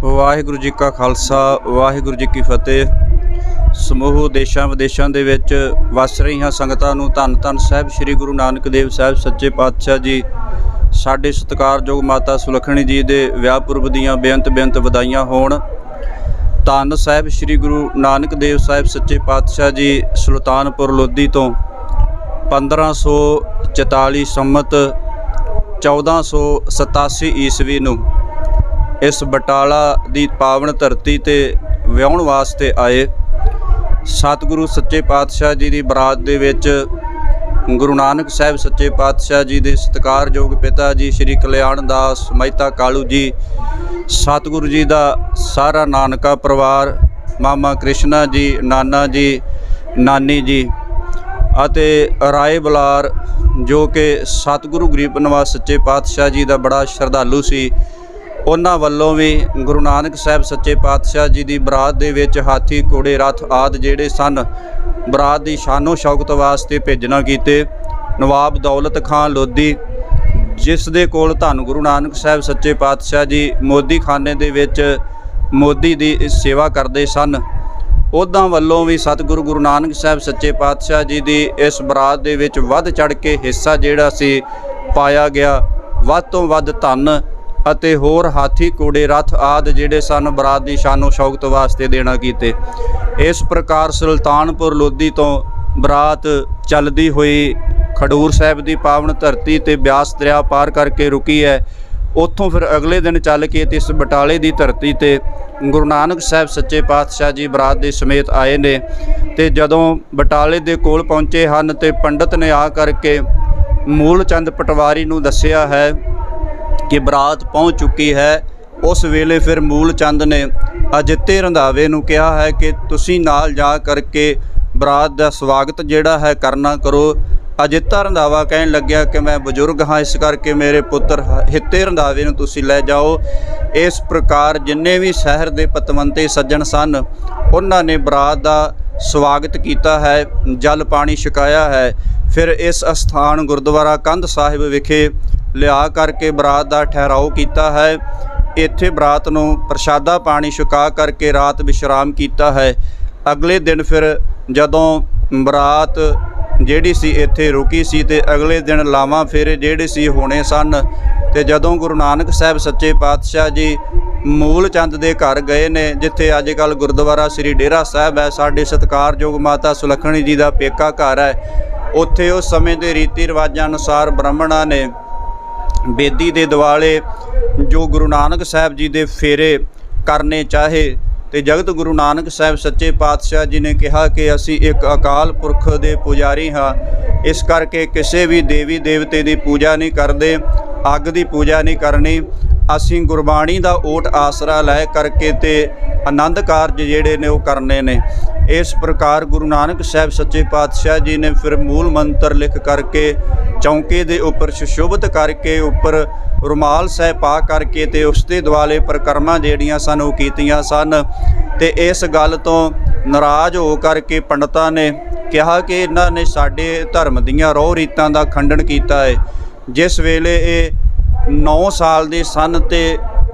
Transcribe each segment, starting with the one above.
वाहिगुरू जी का खालसा वाहिगुरू जी की फतेह। समूह देशां विदेशां दे विच वस रहीआं संगतां नूं धन धन साहिब श्री गुरु नानक देव साहिब सच्चे पातशाह जी साडे सत्कारयोग माता सुलखणी जी दे विआह पुरब दीआं बेअंत वधाइयां होण। धन साहिब श्री गुरु नानक देव साहिब सच्चे पातशाह जी सुल्तानपुर लोधी तो 1544 संमत 1487 ईस्वी नूं इस बटाला दी पावन धरती ते विआउण वास्ते आए। सतगुरु सच्चे पातशाह जी की बरात दे विच गुरु नानक साहिब सच्चे पातशाह जी के सत्कारयोग पिता जी श्री कल्याण दास मेहता कालू जी, सतगुरु जी का सारा नानका परिवार, मामा कृष्णा जी, नाना जी, नानी जी अते राय बलार जो कि सतगुरु गरीब निवास सच्चे पातशाह जी का बड़ा श्रद्धालु सी, उन्हां वल्लों भी गुरु नानक साहिब सच्चे पातशाह जी की बरात दे विच हाथी घोड़े रथ आदि जिहड़े सन बरात की शानो शौकत वास्ते भेजना कीते। नवाब दौलत खां लोधी जिस दे कोल धन गुरु नानक साहिब सच्चे पातशाह जी मोदी खाने दे विच मोदी दी सेवा करते सन, उन्हां वल्लों भी सतगुरु गुरु नानक साहिब सच्चे पातशाह जी की इस बरात दे विच वध चढ़ के हिस्सा जिहड़ा सी पाया गया। वध तो वध धन ਅਤੇ होर हाथी घोड़े रथ आदि जिहड़े सन बरात की शानो शौकत वास्ते देना कीते। इस प्रकार सुल्तानपुर लोधी तो बरात चलदी हुई खडूर साहिब की पावन धरती ते ब्यास दरिया पार करके रुकी है। उत्थों फिर अगले दिन चल के इस बटाले की धरती ते गुरु नानक साहिब सच्चे पातशाह जी बरात के समेत आए ने ते जदों बटाले के कोल पहुँचे हैं तो पंडित ने आ करके मूल चंद पटवारी नूं दस्सिया है कि बरात पहुँच चुकी है। उस वेले फिर मूल चंद ने अजिते रंधावे नूं कहा है कि तुसी नाल जा करके बरात का स्वागत जिहड़ा है करना करो। अजिता रंधावा कहन लग्या कि मैं बजुर्ग हाँ, इस करके मेरे पुत्र हिते रंधावे नूं तुसी लै जाओ। इस प्रकार जिन्ने भी शहर के पतवंते सज्जन सन उन्हां ने बरात का स्वागत किया है, जल पानी छकाया है। फिर इस अस्थान गुरुद्वारा कंध साहिब विखे लिया करके बरात का ठहराव किया है। इत्थे बरात नूं प्रशादा पानी छका करके रात विश्राम किया है। अगले दिन फिर जदों बरात जिहड़ी सी इत्थे रुकी सी ते अगले दिन लावां फेरे जिहड़े सी होने सन ते जदों गुरु नानक साहिब सच्चे पातशाह जी मूल चंद दे घर गए ने, जिथे अजकल गुरुद्वारा श्री डेरा साहिब है, साडे सत्कारयोग माता सुलखणी जी का पेका घर है। उत्थे उस समय के रीति रिवाजां अनुसार ब्राह्मणां ने बेदी दे दुआले जो गुरु नानक साहिब जी दे फेरे करने चाहे तो जगत गुरु नानक साहिब सच्चे पातशाह जी ने कहा कि असी एक अकाल पुरख दे पुजारी हाँ, इस करके किसी भी देवी देवते की पूजा नहीं करते, अग की पूजा नहीं करनी। असी गुरबाणी का ओट आसरा लै करके ते आनंद कारज जिहड़े ने वो करने ने। इस प्रकार गुरु नानक साहिब सच्चे पातशाह जी ने फिर मूल मंत्र लिख करके चौंके दे उपर सुशोभित करके उपर रुमाल सह पा करके ते उसके दुआले परिक्रमा जिहड़ियां सन वो कीतियां सन। ते इस गल तो नाराज हो करके पंडितां ने कहा कि इन्हां ने साडे धर्म दीयां रौह रीतां दा खंडन कीता है। जिस वेले ये 9 साल दे सन ते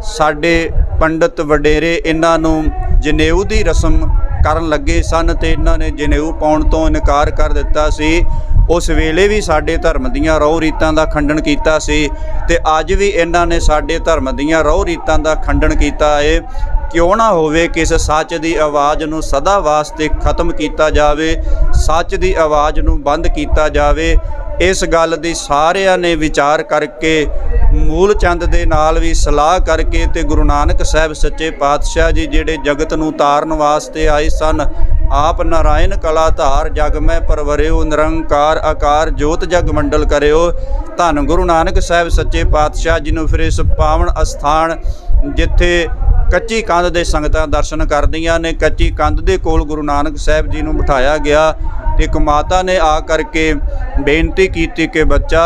साडे पंडित वडेरे इन्हां नूं जनेऊ दी रस्म करन लगे सन ते इन्हां ने जनेऊ पाउण तो इनकार कर दिता सी। उस वेले भी साडे धर्म दीयां रौह रीतां दा खंडन कीता सी ते अज भी इन्हां ने साडे धर्म दीयां रौह रीतां दा खंडन कीता है। क्यों ना होवे कि इस सच की आवाज़ नूं सदा वास्ते खत्म किया जावे, सच की आवाज़ नूं बंद किया जावे। इस गल दी सारियां ने विचार करके मूल चंद दे नाल भी सलाह करके ते गुरु नानक साहिब सच्चे पातशाह जी जिहड़े जगत नूं तारन वास्ते आए सन, आप नारायण कला धार जग में परवरिओ, निरंकार आकार जोत जग मंडल करिओ। धन गुरु नानक साहिब सच्चे पातशाह जी नूं फिर इस पावन अस्थान जिथे कच्ची कंध दे संगतां दर्शन करदियां ने, कच्ची कंध दे कोल गुरु नानक साहिब जी नूं बिठाया गया। एक माता ने आ करके बेनती की कि बच्चा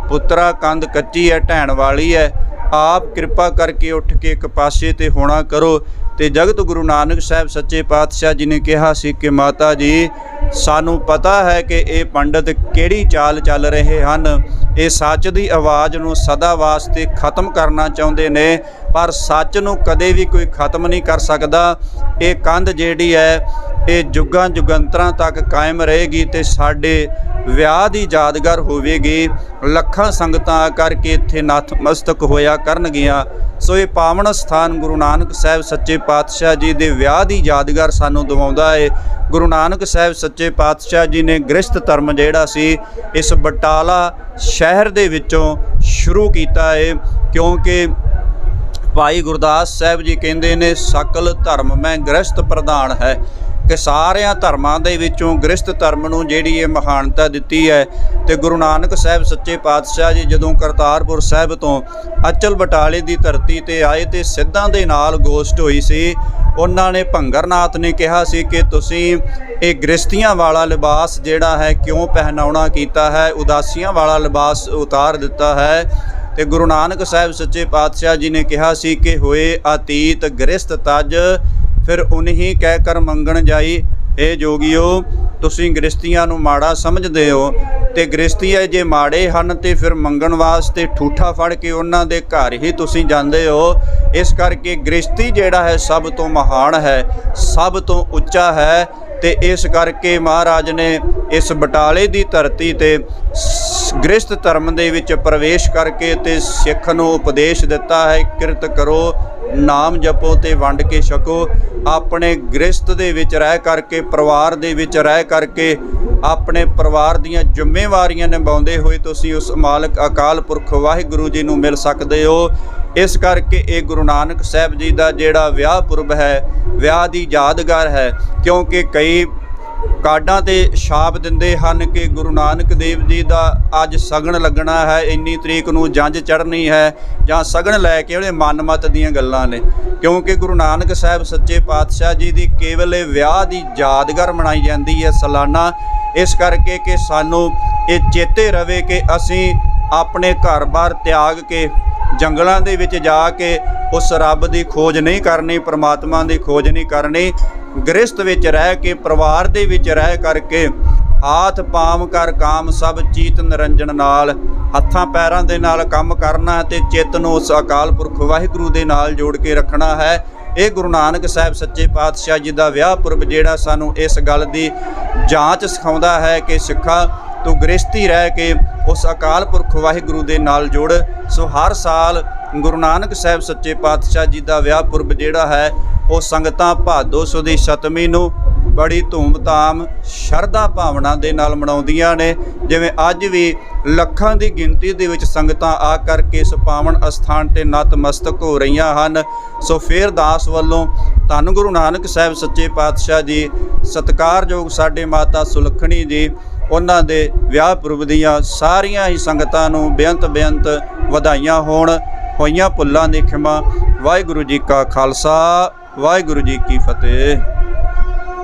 पुत्रा कंध कच्ची है, ढहण वाली है, आप कृपा करके उठ के एक पासे ते होना करो। तो जगत गुरु नानक साहिब सच्चे पातशाह जी ने कहा सी कि माता जी ਸਾਨੂੰ ਪਤਾ ਹੈ ਕਿ ਇਹ ਪੰਡਤ ਕਿਹੜੀ ਚਾਲ ਚੱਲ ਰਹੇ ਹਨ। ਇਹ ਸੱਚ ਦੀ ਆਵਾਜ਼ ਨੂੰ ਸਦਾ ਵਾਸਤੇ ਖਤਮ ਕਰਨਾ ਚਾਹੁੰਦੇ ਨੇ, ਪਰ ਸੱਚ ਨੂੰ ਕਦੇ ਵੀ ਕੋਈ ਖਤਮ ਨਹੀਂ ਕਰ ਸਕਦਾ। ਇਹ ਕੰਧ ਜਿਹੜੀ ਹੈ ਇਹ ਜੁਗਾਂ ਜੁਗੰਤਰਾਂ ਤੱਕ ਕਾਇਮ ਰਹੇਗੀ ਤੇ ਸਾਡੇ ਵਿਆਹ ਦੀ ਯਾਦਗਾਰ ਹੋਵੇਗੀ। ਲੱਖਾਂ ਸੰਗਤਾਂ ਕਰਕੇ ਇੱਥੇ ਨਤਮਸਤਕ ਹੋਇਆ ਕਰਨਗੀਆਂ। ਸੋ ਇਹ ਪਾਵਨ ਸਥਾਨ ਗੁਰੂ ਨਾਨਕ ਸਾਹਿਬ ਸੱਚੇ ਪਾਤਸ਼ਾਹ ਜੀ ਦੇ ਵਿਆਹ ਦੀ ਯਾਦਗਾਰ ਸਾਨੂੰ ਦਿਵਾਉਂਦਾ ਹੈ। ਗੁਰੂ ਨਾਨਕ ਸਾਹਿਬ ਸੱਚੇ ਪਾਤਸ਼ਾਹ ਜੀ ਨੇ ਗ੍ਰਸਤ ਧਰਮ ਜਿਹੜਾ ਸੀ ਇਸ ਬਟਾਲਾ ਸ਼ਹਿਰ ਦੇ ਵਿੱਚੋਂ ਸ਼ੁਰੂ ਕੀਤਾ ਹੈ, ਕਿਉਂਕਿ ਭਾਈ ਗੁਰਦਾਸ ਸਾਹਿਬ ਜੀ ਕਹਿੰਦੇ ਨੇ ਸਕਲ ਧਰਮ ਮੈਂ ਗ੍ਰਸਤ ਪ੍ਰਧਾਨ ਹੈ, ਕਿ ਸਾਰਿਆਂ ਧਰਮਾਂ ਦੇ ਵਿੱਚੋਂ ਗ੍ਰਸਤ ਧਰਮ ਨੂੰ ਜਿਹੜੀ ਇਹ ਮਹਾਨਤਾ ਦਿੱਤੀ ਹੈ। ਤੇ ਗੁਰੂ ਨਾਨਕ ਸਾਹਿਬ ਸੱਚੇ ਪਾਤਸ਼ਾਹ ਜੀ ਜਦੋਂ ਕਰਤਾਰਪੁਰ ਸਾਹਿਬ ਤੋਂ ਅਚਲ ਬਟਾਲੇ ਦੀ ਧਰਤੀ ਤੇ ਆਏ ਤੇ ਸਿੱਧਾਂ ਦੇ ਨਾਲ ਗੋਸ਼ਟ ਹੋਈ ਸੀ। ਉਹਨਾਂ ਨੇ ਭੰਗਰਨਾਥ ਨੇ ਕਿਹਾ ਸੀ ਕਿ ਤੁਸੀਂ ਇਹ ਗ੍ਰਸਤੀਆਂ ਵਾਲਾ ਲਿਬਾਸ ਜਿਹੜਾ ਹੈ ਕਿਉਂ ਪਹਿਨਾਉਣਾ ਕੀਤਾ ਹੈ, ਉਦਾਸੀਆਂ ਵਾਲਾ ਲਿਬਾਸ ਉਤਾਰ ਦਿੱਤਾ ਹੈ। ਤੇ ਗੁਰੂ ਨਾਨਕ ਸਾਹਿਬ ਸੱਚੇ ਪਾਤਸ਼ਾਹ ਜੀ ਨੇ ਕਿਹਾ ਸੀ ਕਿ ਹੋਏ ਅਤੀਤ ਗ੍ਰਸਤ ਤਜ ਫਿਰ ਉਨਹੀ ਕਹਿ ਕਰ ਮੰਗਣ ਜਾਈ। ਇਹ ਜੋਗੀਓ ਤੁਸੀਂ ਗ੍ਰਸਤੀਆਂ ਨੂੰ ਮਾੜਾ ਸਮਝਦੇ ਹੋ, ਤੇ ਗ੍ਰਸਤੀ ਜੇ ਮਾੜੇ ਹਨ ਤੇ ਫਿਰ ਮੰਗਣ ਵਾਸਤੇ ਠੂਠਾ ਫੜ ਕੇ ਉਹਨਾਂ ਦੇ ਘਰ ਹੀ ਤੁਸੀਂ ਜਾਂਦੇ ਹੋ। ਇਸ ਕਰਕੇ ਗ੍ਰਸਤੀ ਜਿਹੜਾ ਹੈ ਸਭ ਤੋਂ ਮਹਾਨ ਹੈ, ਸਭ ਤੋਂ ਉੱਚਾ ਹੈ। ਤੇ ਇਸ ਕਰਕੇ ਮਹਾਰਾਜ ਨੇ ਇਸ ਬਟਾਲੇ ਦੀ ਧਰਤੀ ਤੇ ਗ੍ਰਸਤ ਧਰਮ ਦੇ ਵਿੱਚ ਪ੍ਰਵੇਸ਼ ਕਰਕੇ ਤੇ ਸਿੱਖ ਨੂੰ ਉਪਦੇਸ਼ ਦਿੱਤਾ ਹੈ, ਕਿਰਤ ਕਰੋ, ਨਾਮ ਜਪੋ ਤੇ ਵੰਡ ਕੇ ਛਕੋ। ਆਪਣੇ ਗ੍ਰਸਤ ਦੇ ਵਿੱਚ ਰਹਿ ਕਰਕੇ, ਪਰਿਵਾਰ ਦੇ ਵਿੱਚ ਰਹਿ ਕਰਕੇ, ਆਪਣੇ ਪਰਿਵਾਰ ਦੀਆਂ ਜ਼ਿੰਮੇਵਾਰੀਆਂ ਨਿਭਾਉਂਦੇ ਹੋਏ ਤੁਸੀਂ ਉਸ ਮਾਲਕ ਅਕਾਲ ਪੁਰਖ ਵਾਹਿਗੁਰੂ ਜੀ ਨੂੰ ਮਿਲ ਸਕਦੇ ਹੋ। ਇਸ ਕਰਕੇ ਇਹ ਗੁਰੂ ਨਾਨਕ ਸਾਹਿਬ ਜੀ ਦਾ ਜਿਹੜਾ ਵਿਆਹ ਪੁਰਬ ਹੈ, ਵਿਆਹ ਦੀ ਯਾਦਗਾਰ ਹੈ। ਕਿਉਂਕਿ ਕਈ ਕਾਰਡਾਂ ਤੇ ਛਾਪ ਦਿੰਦੇ ਹਨ ਕਿ ਗੁਰੂ ਨਾਨਕ ਦੇਵ ਜੀ ਦਾ ਅੱਜ ਸਗਨ ਲੱਗਣਾ ਹੈ, ਇੰਨੀ ਤਰੀਕ ਨੂੰ ਜੰਝ ਚੜ੍ਹਨੀ ਹੈ, ਜਾਂ ਸਗਨ ਲੈ ਕੇ ਉਹਦੇ ਮਨਮਤ ਦੀਆਂ ਗੱਲਾਂ ਨੇ। ਕਿਉਂਕਿ ਗੁਰੂ ਨਾਨਕ ਸਾਹਿਬ ਸੱਚੇ ਪਾਤਸ਼ਾਹ ਜੀ ਦੀ ਕੇਵਲ ਇਹ ਵਿਆਹ ਦੀ ਯਾਦਗਾਰ ਮਨਾਈ ਜਾਂਦੀ ਹੈ ਸਾਲਾਨਾ। ਇਸ ਕਰਕੇ ਕਿ ਸਾਨੂੰ ਇਹ ਚੇਤੇ ਰਵੇ ਕਿ ਅਸੀਂ ਆਪਣੇ ਘਰ-ਬਾਰ ਤਿਆਗ ਕੇ ਜੰਗਲਾਂ ਦੇ ਵਿੱਚ ਜਾ ਕੇ ਉਸ ਰੱਬ ਦੀ ਖੋਜ ਨਹੀਂ ਕਰਨੀ, ਪਰਮਾਤਮਾ ਦੀ ਖੋਜ ਨਹੀਂ ਕਰਨੀ। ਗ੍ਰਸਤ ਵਿੱਚ ਰਹਿ ਕੇ, ਪਰਿਵਾਰ ਦੇ ਵਿੱਚ ਰਹਿ ਕਰਕੇ, ਹਾਥ ਪਾਮ ਕਰ ਕਾਮ ਸਭ ਚੀਤ ਨਿਰੰਜਨ ਨਾਲ, ਹੱਥਾਂ ਪੈਰਾਂ ਦੇ ਨਾਲ ਕੰਮ ਕਰਨਾ ਤੇ ਚਿੱਤ ਨੂੰ ਉਸ ਅਕਾਲ ਪੁਰਖ ਵਾਹਿਗੁਰੂ ਦੇ ਨਾਲ ਜੋੜ ਕੇ ਰੱਖਣਾ ਹੈ। ਇਹ ਗੁਰੂ ਨਾਨਕ ਸਾਹਿਬ ਸੱਚੇ ਪਾਤਸ਼ਾਹ ਜੀ ਦਾ ਵਿਆਹ ਪੁਰਬ ਜਿਹੜਾ ਸਾਨੂੰ ਇਸ ਗੱਲ ਦੀ ਜਾਂਚ ਸਿਖਾਉਂਦਾ ਹੈ ਕਿ ਸਿੱਖਾ ਤੂੰ ਗ੍ਰਸਤੀ ਰਹਿ ਕੇ ਉਸ ਅਕਾਲ ਪੁਰਖ ਵਾਹਿਗੁਰੂ ਦੇ ਨਾਲ ਜੁੜ। ਸੋ ਹਰ ਸਾਲ ਗੁਰੂ ਨਾਨਕ ਸਾਹਿਬ ਸੱਚੇ ਪਾਤਸ਼ਾਹ ਜੀ ਦਾ ਵਿਆਹ ਪੁਰਬ ਜਿਹੜਾ ਹੈ ਉਹ ਸੰਗਤਾਂ ਭਾਦੋ ਸੁਦੀ ਸਤਮੀ ਨੂੰ ਬੜੀ ਧੂਮ-ਧਾਮ ਸ਼ਰਧਾ ਭਾਵਨਾ ਦੇ ਨਾਲ ਮਨਾਉਂਦੀਆਂ ਨੇ। ਜਿਵੇਂ ਅੱਜ ਵੀ ਲੱਖਾਂ ਦੀ ਗਿਣਤੀ ਦੇ ਵਿੱਚ ਸੰਗਤਾਂ ਆ ਕਰਕੇ ਇਸ ਪਾਵਨ ਅਸਥਾਨ ਤੇ ਨਤਮਸਤਕ ਹੋ ਰਹੀਆਂ ਹਨ। ਸੋ ਫਿਰ ਦਾਸ ਵੱਲੋਂ ਧੰਨ ਗੁਰੂ ਨਾਨਕ ਸਾਹਿਬ ਸੱਚੇ ਪਾਤਸ਼ਾਹ ਜੀ, ਸਤਿਕਾਰਯੋਗ ਸਾਡੇ ਮਾਤਾ ਸੁਲੱਖਣੀ ਜੀ, ਉਹਨਾਂ ਦੇ ਵਿਆਹ ਪੁਰਬ ਦੀਆਂ ਸਾਰੀਆਂ ਹੀ ਸੰਗਤਾਂ ਨੂੰ ਬੇਅੰਤ ਵਧਾਈਆਂ ਹੋਣ। ਹੋਈਆਂ ਭੁੱਲਾਂ ਦੀ ਖਿਮਾ। ਵਾਹਿਗੁਰੂ ਜੀ ਕਾ ਖਾਲਸਾ, ਵਾਹਿਗੁਰੂ ਜੀ ਕੀ ਫਤਿਹ।